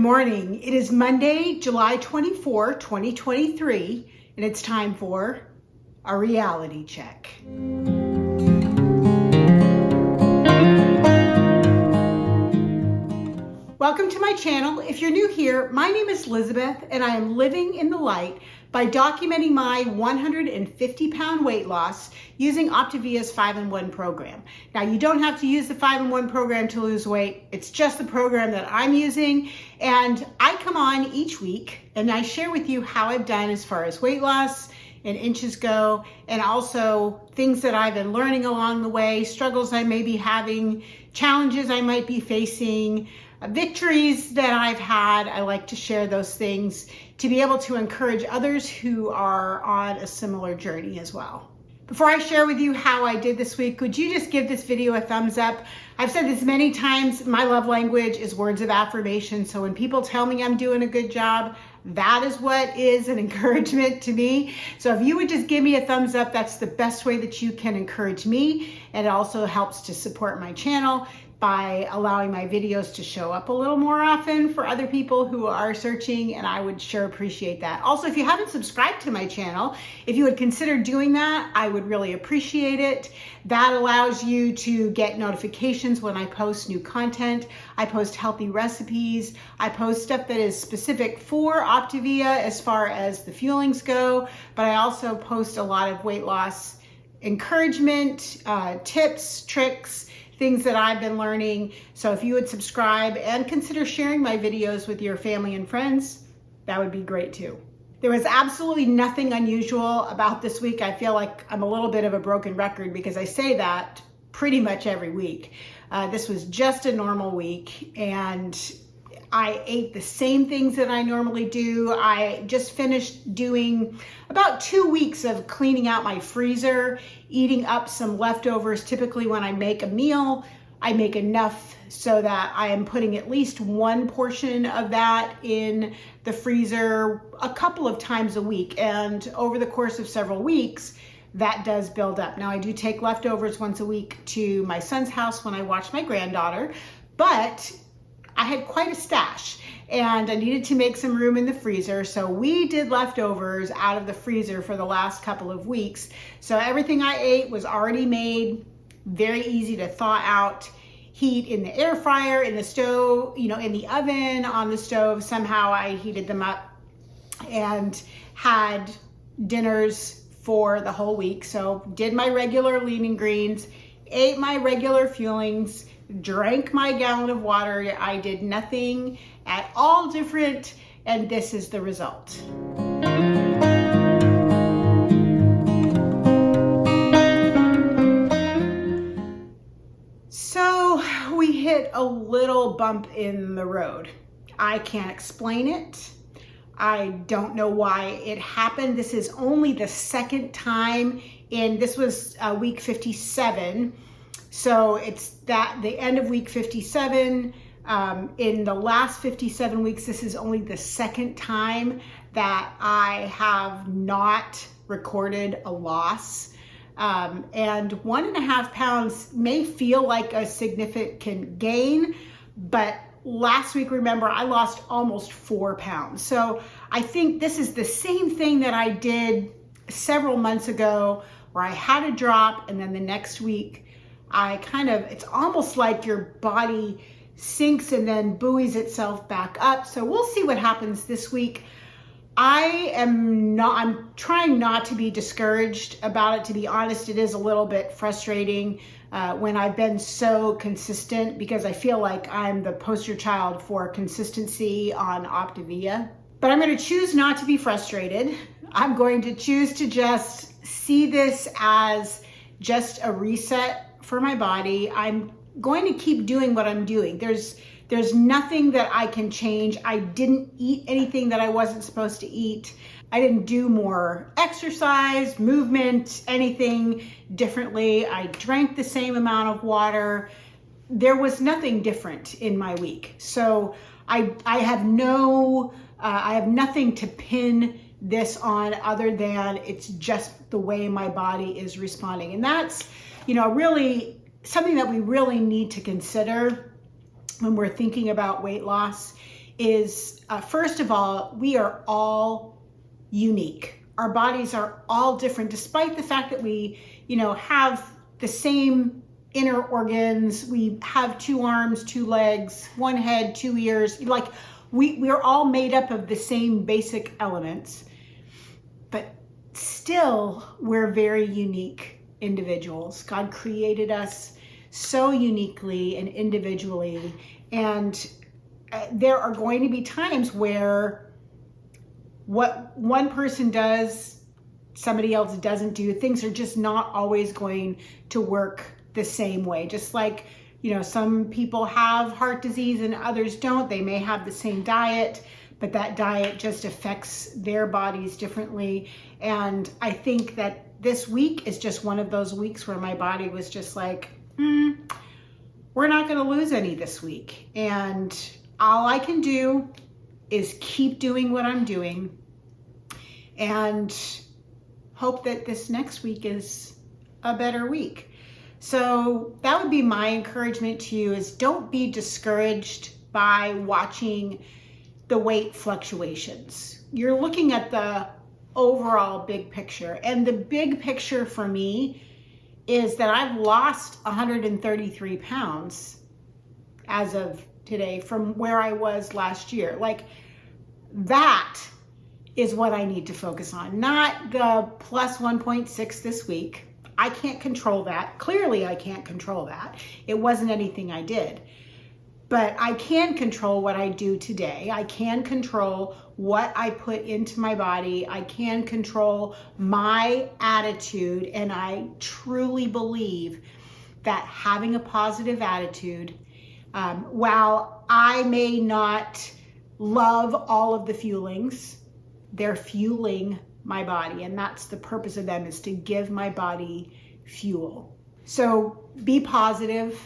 morning. It is Monday, July 24, 2023, and it's time for a reality check. Welcome to my channel. If you're new here, my name is Lizabeth, and I am living in the light by documenting my 150-pound weight loss using Optavia's 5-in-1 program. Now, you don't have to use the 5-in-1 program to lose weight. It's just the program that I'm using, and I come on each week and I share with you how I've done as far as weight loss and inches go, and also things that I've been learning along the way, struggles I may be having, challenges I might be facing, victories that I've had. I like to share those things to be able to encourage others who are on a similar journey as well. Before I share with you how I did this week, would you just give this video a thumbs up? I've said this many times, my love language is words of affirmation. So when people tell me I'm doing a good job, that is what is an encouragement to me. So if you would just give me a thumbs up, that's the best way that you can encourage me. And it also helps to support my channel by allowing my videos to show up a little more often for other people who are searching, and I would sure appreciate that. Also, if you haven't subscribed to my channel, if you would consider doing that, I would really appreciate it. That allows you to get notifications when I post new content. I post healthy recipes. I post stuff that is specific for Optavia as far as the fuelings go, but I also post a lot of weight loss encouragement, tips, tricks, things that I've been learning. So if you would subscribe and consider sharing my videos with your family and friends, that would be great too. There was absolutely nothing unusual about this week. I feel like I'm a little bit of a broken record because I say that pretty much every week. This was just a normal week, and I ate the same things that I normally do. I just finished doing about 2 weeks of cleaning out my freezer, eating up some leftovers. Typically when I make a meal, I make enough so that I am putting at least one portion of that in the freezer a couple of times a week. And over the course of several weeks, that does build up. Now, I do take leftovers once a week to my son's house when I watch my granddaughter, but I had quite a stash and I needed to make some room in the freezer. So we did leftovers out of the freezer for the last couple of weeks. So everything I ate was already made, very easy to thaw out, heat in the air fryer, in the stove, in the oven, on the stove. Somehow I heated them up and had dinners for the whole week. So did my regular lean and greens, ate my regular fuelings, drank my gallon of water. I did nothing at all different, and this is the result. So we hit a little bump in the road. I can't explain it. I don't know why it happened. This is only the second time this was week 57. So it's the end of week 57. In the last 57 weeks, this is only the second time that I have not recorded a loss. And 1.5 pounds may feel like a significant gain, but last week, remember, I lost almost 4 pounds. So I think this is the same thing that I did several months ago where I had a drop, and then the next week, it's almost like your body sinks and then buoys itself back up. So we'll see what happens this week. I'm trying not to be discouraged about it. To be honest, it is a little bit frustrating when I've been so consistent, because I feel like I'm the poster child for consistency on Optavia. But I'm going to choose not to be frustrated. I'm going to choose to just see this as just a reset for my body. I'm going to keep doing what I'm doing. There's nothing that I can change. I didn't eat anything that I wasn't supposed to eat. I didn't do more exercise, movement, anything differently. I drank the same amount of water. There was nothing different in my week. So I have nothing to pin this on other than it's just the way my body is responding. And that's, really something that we really need to consider when we're thinking about weight loss is, first of all, we are all unique. Our bodies are all different, despite the fact that we, have the same inner organs. We have 2 arms, 2 legs, 1 head, 2 ears. Like we're all made up of the same basic elements, but still we're very unique individuals. God created us so uniquely and individually, and there are going to be times where what one person does, somebody else doesn't do. Things are just not always going to work the same way. Just like, some people have heart disease and others don't. They may have the same diet, but that diet just affects their bodies differently. And I think that this week is just one of those weeks where my body was just like, we're not going to lose any this week. And all I can do is keep doing what I'm doing and hope that this next week is a better week. So that would be my encouragement to you, is don't be discouraged by watching the weight fluctuations. You're looking at the overall big picture. And the big picture for me is that I've lost 133 pounds as of today from where I was last year. Like, that is what I need to focus on, not the plus 1.6 this week. I can't control that. Clearly, I can't control that. It wasn't anything I did. But I can control what I do today. I can control what I put into my body. I can control my attitude. And I truly believe that having a positive attitude, while I may not love all of the fuelings, they're fueling my body. And that's the purpose of them, is to give my body fuel. So be positive.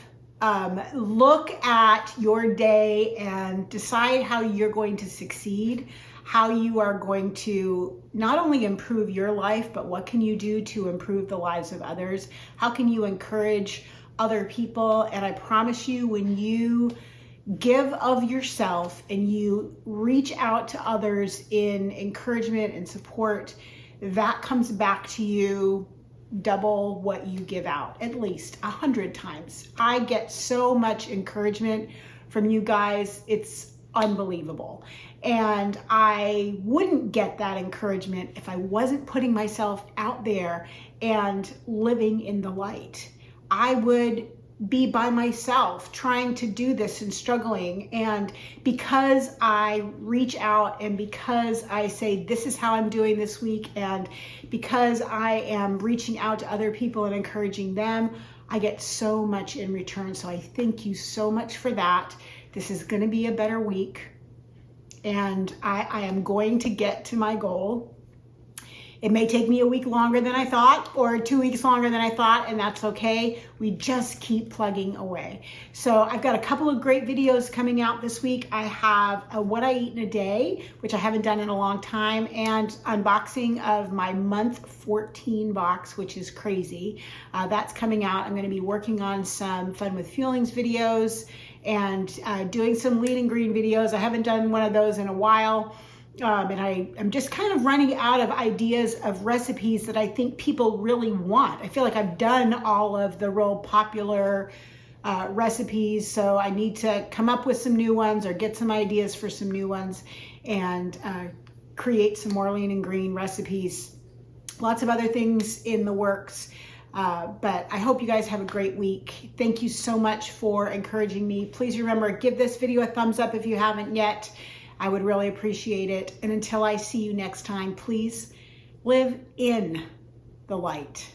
Look at your day and decide how you're going to succeed, how you are going to not only improve your life, but what can you do to improve the lives of others? How can you encourage other people? And I promise you, when you give of yourself and you reach out to others in encouragement and support, that comes back to you double what you give out, at least 100 times. I get so much encouragement from you guys. It's unbelievable. And I wouldn't get that encouragement if I wasn't putting myself out there and living in the light. I would be by myself trying to do this and struggling. And because I reach out and because I say, this is how I'm doing this week, and because I am reaching out to other people and encouraging them, I get so much in return. So I thank you so much for that. This is going to be a better week, and I am going to get to my goal. It may take me a week longer than I thought, or 2 weeks longer than I thought, and that's okay. We just keep plugging away. So I've got a couple of great videos coming out this week. I have a what I eat in a day, which I haven't done in a long time, and unboxing of my month 14 box, which is crazy. That's coming out. I'm going to be working on some Fun with Feelings videos and doing some lean and green videos. I haven't done one of those in a while. And I'm just kind of running out of ideas of recipes that I think people really want. I feel like I've done all of the real popular recipes, so I need to come up with some new ones or get some ideas for some new ones and create some more lean and green recipes. Lots of other things in the works. But I hope you guys have a great week. Thank you so much for encouraging me. Please remember, give this video a thumbs up if you haven't yet. I would really appreciate it. And until I see you next time, please live in the light.